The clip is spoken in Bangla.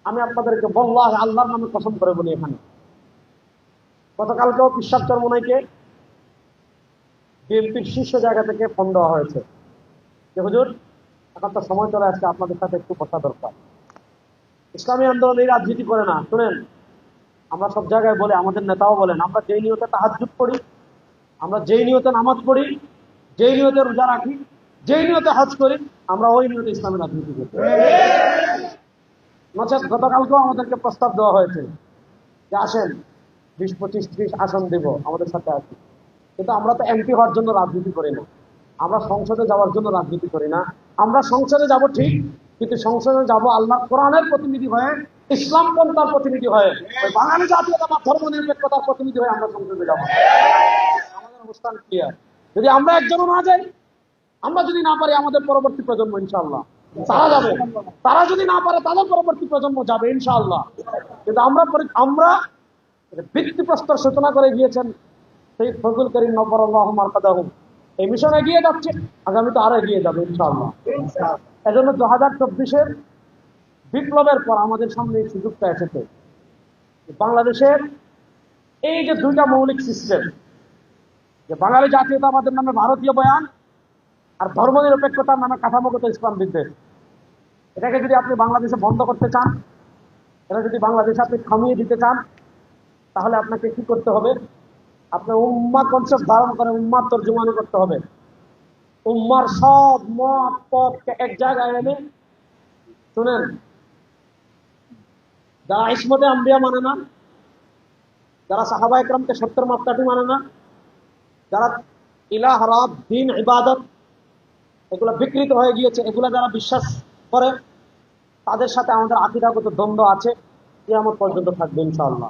আমি আপনাদেরকে বললাম, আল্লাহর নামে কসম করে বলি, এখানে গতকালকেও পিশাব চরমনাইকে বিএনপির শীর্ষ জায়গা থেকে ফোন দেওয়া হয়েছে যে হুজুর, এখন তো সময় চলে আসছে, আপনাদের সাথে একটু কথা দরকার। ইসলামী আন্দোলন এই রাজনীতি করে না, শুনেন, আমরা সব জায়গায় বলে, আমাদের নেতাও বলেন, আমরা যেই নিয়তে তাহাজ্জুদ পড়ি, আমরা যেই নিয়তে নামাজ পড়ি, যেই নিয়তে রোজা রাখি, যেই নিয়তে হজ করি, আমরা ওই নিয়তে ইসলামী রাজনীতি করি। নচেত গতকালকেও আমাদেরকে প্রস্তাব দেওয়া হয়েছে যে আসেন 20, 25, 30 আসন দেব, আমাদের সাথে আসুন। কিন্তু আমরা তো এমপি হওয়ার জন্য রাজনীতি করি না, আমরা সংসদে যাওয়ার জন্য রাজনীতি করি না। আমরা সংসদে যাব ঠিক, কিন্তু সংসদে যাব আল্লাহ কোরআনের প্রতিনিধি হয়ে, ইসলাম পন্থার প্রতিনিধি হয়ে, ওই বাঙালি জাতীয়তাবাদ ধর্ম নিরপেক্ষতার প্রতিনিধি হয়ে আমরা সংসদে যাব। আমাদের অবস্থান ক্লিয়ার। যদি আমরা একজনও না যাই, আমরা যদি না পারি, আমাদের পরবর্তী প্রজন্ম ইনশাআল্লাহ তারা যাবে। তারা যদি না পারে, তাদের পরবর্তী প্রজন্ম যাবে ইনশাআল্লাহ। কিন্তু আমরা ভিত্তিপ্রস্তর সূচনা করে গিয়েছেন সেই ফজল করিম নবরুল্লাহ মারকাদাহুম, এই মিশন এগিয়ে যাচ্ছে, আগামী তো আরো এগিয়ে যাবে ইনশাআল্লাহ। এজন্য 2024-এর বিপ্লবের পর আমাদের সামনে এই সুযোগটা এসেছে। বাংলাদেশের এই যে দুইটা মৌলিক সিস্টেম, যে বাঙালি জাতীয়তাবাদের নামে ভারতীয় বয়ান আর ধর্মনিরপেক্ষতার নামে কাঠামোগত ইসলাম বিদ্বেষ, এটাকে যদি আপনি বাংলাদেশে বন্ধ করতে চান, এটা যদি বাংলাদেশে আপনি থামিয়ে দিতে চান, তাহলে আপনাকে কি করতে হবে? আপনার উম্মাহ কনসেপ্ট ধারণ করে উম্মাহ তর্জমানি করতে হবে। উম্মার সব মত পথকে এক জায়গায় এনে, শুনেন, যারা ইসমতে আম্বিয়া মানে না, যারা সাহাবা একরামকে সত্যের মাপকাঠি মানে না, যারা ইলাহ রাব দ্বীন ইবাদত এগুলো বিকৃত হয়ে গিয়েছে, এগুলো যারা বিশ্বাস করে, তাদের সাথে আমাদের আকীদাগত দ্বন্দ্ব আছে, কিয়ামত পর্যন্ত থাকবে ইনশাআল্লাহ।